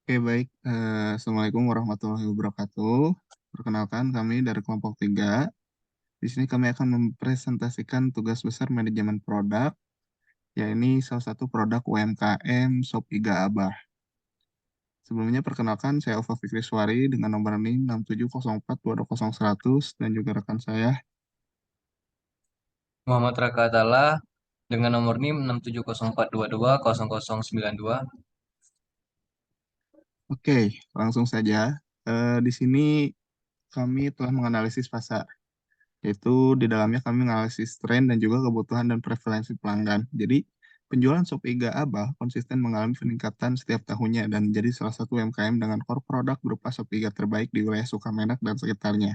Oke, baik. Assalamualaikum warahmatullahi wabarakatuh. Perkenalkan, kami dari kelompok 3. Di sini kami akan mempresentasikan tugas besar manajemen produk, yakni salah satu produk UMKM Shop Iga Abah. Sebelumnya, perkenalkan, saya Alfa Fikri Suari dengan nomor NIM 6704220100 dan juga rekan saya. Muhammad Raka Atala dengan nomor NIM 67042220092. Oke, langsung saja. Di sini kami telah menganalisis pasar, yaitu di dalamnya kami menganalisis tren dan juga kebutuhan dan preferensi pelanggan. Jadi, penjualan Shop Iga Abah konsisten mengalami peningkatan setiap tahunnya dan menjadi salah satu UMKM dengan core produk berupa Shop Iga terbaik di wilayah Sukamenak dan sekitarnya.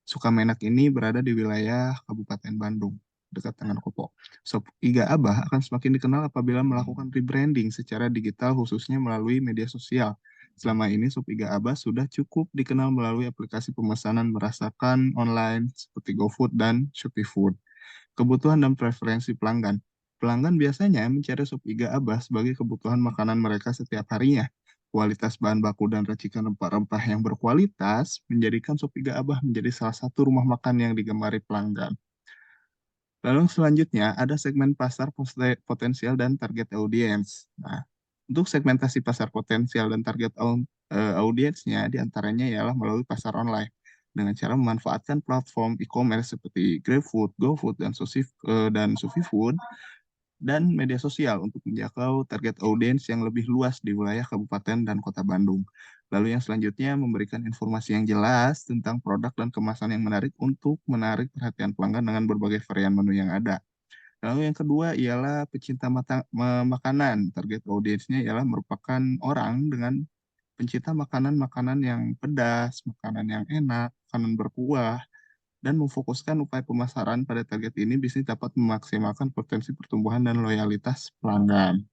Sukamenak ini berada di wilayah Kabupaten Bandung, dekat dengan Kopo. Shop Iga Abah akan semakin dikenal apabila melakukan rebranding secara digital khususnya melalui media sosial. Selama ini Shop Iga Abah sudah cukup dikenal melalui aplikasi pemesanan merasakan online seperti GoFood dan Shopee Food. Kebutuhan dan preferensi pelanggan. Pelanggan biasanya mencari Shop Iga Abah sebagai kebutuhan makanan mereka setiap harinya. Kualitas bahan baku dan racikan rempah-rempah yang berkualitas menjadikan Shop Iga Abah menjadi salah satu rumah makan yang digemari pelanggan. Lalu selanjutnya ada segmen pasar potensial dan target audience. Nah, untuk segmentasi pasar potensial dan target audiensnya diantaranya ialah melalui pasar online dengan cara memanfaatkan platform e-commerce seperti GrabFood, GoFood, dan SufiFood dan media sosial untuk menjangkau target audiens yang lebih luas di wilayah Kabupaten dan Kota Bandung. Lalu yang selanjutnya memberikan informasi yang jelas tentang produk dan kemasan yang menarik untuk menarik perhatian pelanggan dengan berbagai varian menu yang ada. Lalu yang kedua ialah pecinta makanan. Target audiensnya ialah merupakan orang dengan pencinta makanan-makanan yang pedas, makanan yang enak, makanan berkuah, dan memfokuskan upaya pemasaran pada target ini, bisnis dapat memaksimalkan potensi pertumbuhan dan loyalitas pelanggan.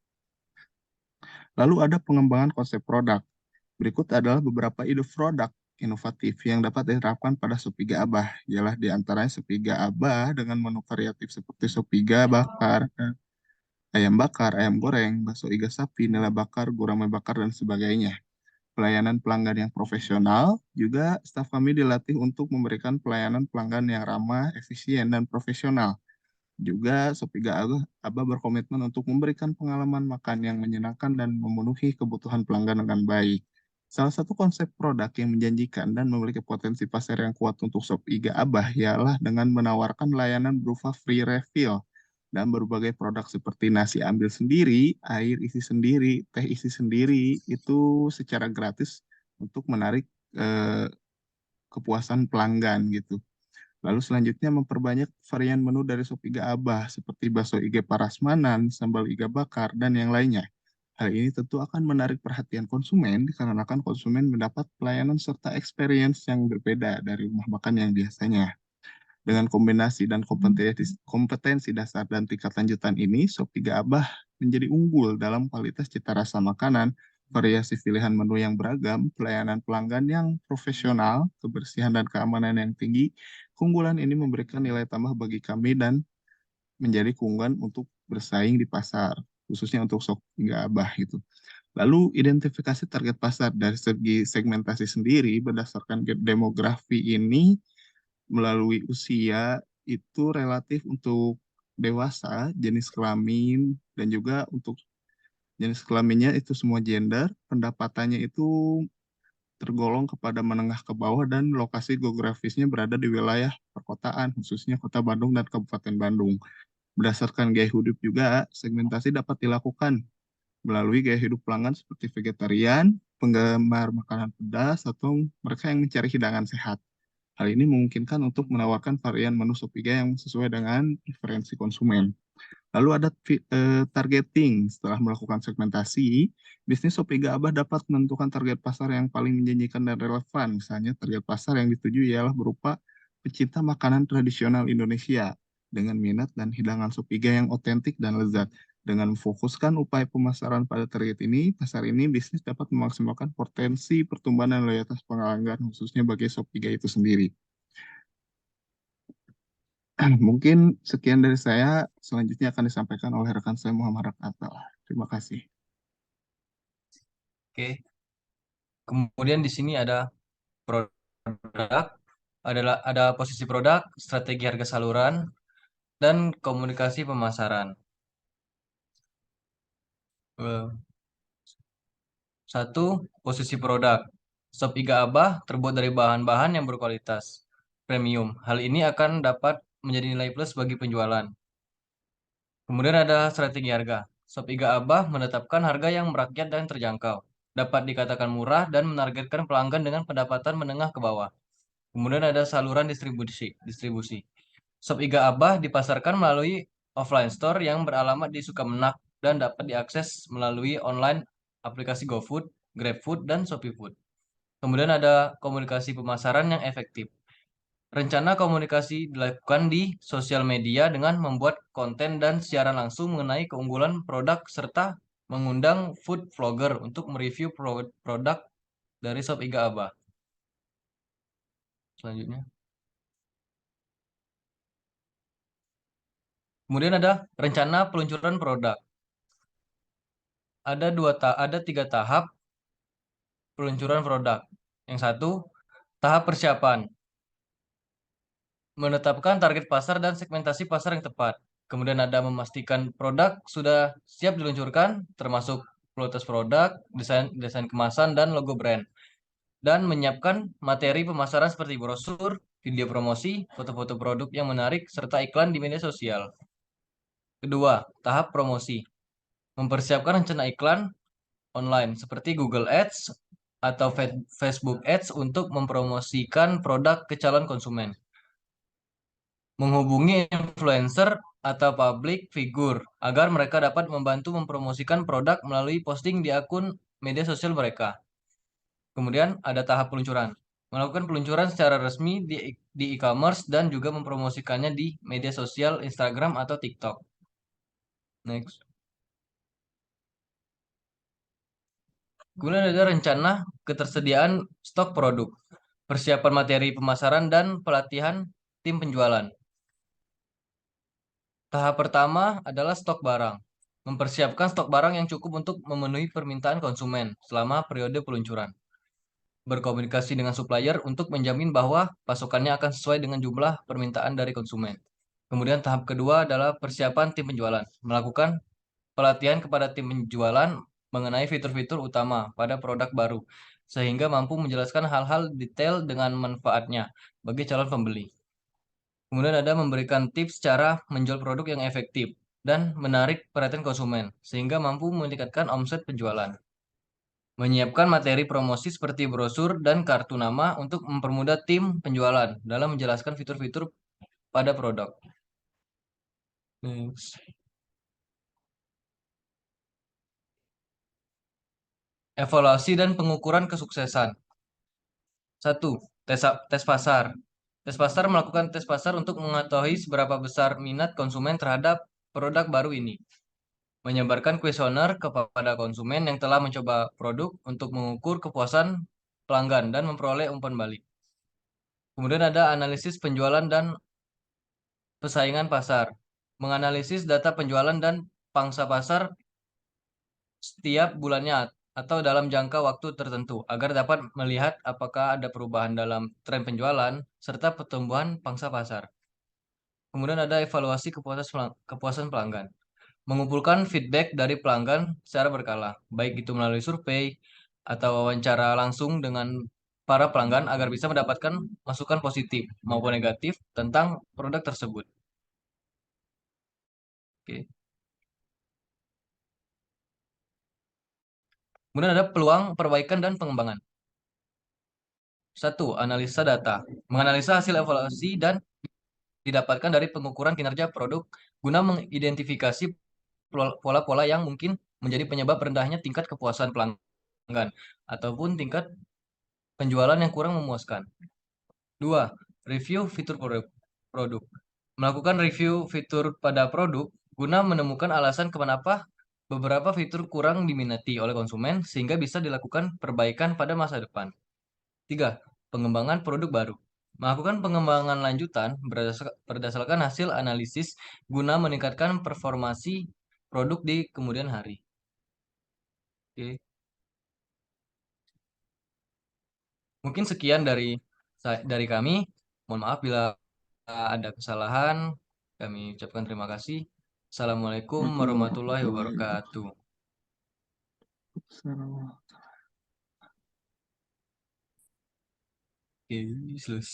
Lalu ada pengembangan konsep produk. Berikut adalah beberapa ide produk inovatif yang dapat diterapkan pada Sopiga Abah. Ialah diantaranya Sopiga Abah dengan menu variatif seperti Sopiga bakar, ayam bakar, ayam goreng, bakso iga sapi, nila bakar, gurame bakar, dan sebagainya. Pelayanan pelanggan yang profesional, juga staf kami dilatih untuk memberikan pelayanan pelanggan yang ramah, efisien, dan profesional. Juga Sopiga Abah berkomitmen untuk memberikan pengalaman makan yang menyenangkan dan memenuhi kebutuhan pelanggan dengan baik. Salah satu konsep produk yang menjanjikan dan memiliki potensi pasar yang kuat untuk Sopiga Abah ialah dengan menawarkan layanan berupa free refill dan berbagai produk seperti nasi ambil sendiri, air isi sendiri, teh isi sendiri, itu secara gratis untuk menarik eh, kepuasan pelanggan gitu. Lalu selanjutnya memperbanyak varian menu dari sop iga abah seperti bakso iga parasmanan, sambal iga bakar, dan yang lainnya. Hal ini tentu akan menarik perhatian konsumen dikarenakan konsumen mendapat pelayanan serta experience yang berbeda dari rumah makan yang biasanya. Dengan kombinasi dan kompetensi dasar dan tingkat lanjutan ini, sop iga abah menjadi unggul dalam kualitas cita rasa makanan, variasi pilihan menu yang beragam, pelayanan pelanggan yang profesional, kebersihan dan keamanan yang tinggi. Keunggulan ini memberikan nilai tambah bagi kami dan menjadi keunggulan untuk bersaing di pasar, khususnya untuk Shop Hingga Abah gitu. Lalu identifikasi target pasar dari segi segmentasi sendiri berdasarkan demografi ini melalui usia itu relatif untuk dewasa, jenis kelamin, dan juga untuk jenis kelaminnya itu semua gender, pendapatannya itu tergolong kepada menengah ke bawah dan lokasi geografisnya berada di wilayah perkotaan, khususnya Kota Bandung dan Kabupaten Bandung. Berdasarkan gaya hidup juga, segmentasi dapat dilakukan melalui gaya hidup pelanggan seperti vegetarian, penggemar makanan pedas, atau mereka yang mencari hidangan sehat. Hal ini memungkinkan untuk menawarkan varian menu sop iga yang sesuai dengan preferensi konsumen. Lalu ada targeting. Setelah melakukan segmentasi, bisnis Sopiga Abah dapat menentukan target pasar yang paling menjanjikan dan relevan. Misalnya target pasar yang dituju ialah berupa pecinta makanan tradisional Indonesia dengan minat dan hidangan Sopiga yang otentik dan lezat. Dengan memfokuskan upaya pemasaran pada target ini, pasar ini bisnis dapat memaksimalkan potensi pertumbuhan dan loyalitas pelanggan khususnya bagi Sopiga itu sendiri. Mungkin sekian dari saya, selanjutnya akan disampaikan oleh rekan saya Muhammad Rakatal. Terima kasih. Oke, Kemudian di sini ada produk, ada posisi produk, strategi harga saluran, dan komunikasi pemasaran. Eh, Satu, posisi produk. Sop iga abah terbuat dari bahan-bahan yang berkualitas premium. Hal ini akan dapat menjadi nilai plus bagi penjualan. Kemudian ada strategi harga. Sop iga abah menetapkan harga yang merakyat dan terjangkau. Dapat dikatakan murah dan menargetkan pelanggan dengan pendapatan menengah ke bawah. Kemudian ada saluran distribusi. Sop iga abah dipasarkan melalui offline store yang beralamat di Sukamenak dan dapat diakses melalui online aplikasi GoFood, GrabFood, dan ShopeeFood. Kemudian ada komunikasi pemasaran yang efektif. Rencana komunikasi dilakukan di sosial media dengan membuat konten dan siaran langsung mengenai keunggulan produk serta mengundang food vlogger untuk mereview produk dari Sop Iga Abah. Selanjutnya. Kemudian ada rencana peluncuran produk. Ada tiga tahap peluncuran produk. Yang satu, tahap persiapan, menetapkan target pasar dan segmentasi pasar yang tepat. Kemudian ada memastikan produk sudah siap diluncurkan, termasuk plottes produk, desain desain kemasan dan logo brand, dan menyiapkan materi pemasaran seperti brosur, video promosi, foto-foto produk yang menarik, serta iklan di media sosial. Kedua, tahap promosi, mempersiapkan rencana iklan online seperti Google Ads atau Facebook Ads untuk mempromosikan produk ke calon konsumen. Menghubungi influencer atau public figure agar mereka dapat membantu mempromosikan produk melalui posting di akun media sosial mereka. Kemudian ada tahap peluncuran. Melakukan peluncuran secara resmi di e-commerce dan juga mempromosikannya di media sosial Instagram atau TikTok. Next. Kemudian ada rencana ketersediaan stok produk, persiapan materi pemasaran dan pelatihan tim penjualan. Tahap pertama adalah stok barang. Mempersiapkan stok barang yang cukup untuk memenuhi permintaan konsumen selama periode peluncuran. Berkomunikasi dengan supplier untuk menjamin bahwa pasokannya akan sesuai dengan jumlah permintaan dari konsumen. Kemudian tahap kedua adalah persiapan tim penjualan. Melakukan pelatihan kepada tim penjualan mengenai fitur-fitur utama pada produk baru, sehingga mampu menjelaskan hal-hal detail dengan manfaatnya bagi calon pembeli. Kemudian ada memberikan tips cara menjual produk yang efektif dan menarik perhatian konsumen, sehingga mampu meningkatkan omset penjualan. Menyiapkan materi promosi seperti brosur dan kartu nama untuk mempermudah tim penjualan dalam menjelaskan fitur-fitur pada produk. Next. Evaluasi dan pengukuran kesuksesan. Satu, tes pasar. Tes pasar melakukan tes pasar untuk mengetahui seberapa besar minat konsumen terhadap produk baru ini. Menyebarkan kuesioner kepada konsumen yang telah mencoba produk untuk mengukur kepuasan pelanggan dan memperoleh umpan balik. Kemudian ada analisis penjualan dan persaingan pasar. Menganalisis data penjualan dan pangsa pasar setiap bulannya atau dalam jangka waktu tertentu agar dapat melihat apakah ada perubahan dalam tren penjualan serta pertumbuhan pangsa pasar. Kemudian ada evaluasi kepuasan pelanggan. Mengumpulkan feedback dari pelanggan secara berkala, baik itu melalui survei atau wawancara langsung dengan para pelanggan agar bisa mendapatkan masukan positif maupun negatif tentang produk tersebut. Oke. Kemudian ada peluang perbaikan dan pengembangan. Satu, analisa data. Menganalisa hasil evaluasi dan didapatkan dari pengukuran kinerja produk guna mengidentifikasi pola-pola yang mungkin menjadi penyebab rendahnya tingkat kepuasan pelanggan ataupun tingkat penjualan yang kurang memuaskan. Dua, review fitur produk. Melakukan review fitur pada produk guna menemukan alasan kenapa beberapa fitur kurang diminati oleh konsumen sehingga bisa dilakukan perbaikan pada masa depan. Tiga, pengembangan produk baru. Melakukan pengembangan lanjutan berdasarkan hasil analisis guna meningkatkan performasi produk di kemudian hari. Oke. Mungkin sekian dari kami. Mohon maaf bila ada kesalahan. Kami ucapkan terima kasih. Assalamualaikum warahmatullahi wabarakatuh. Oke, selesai.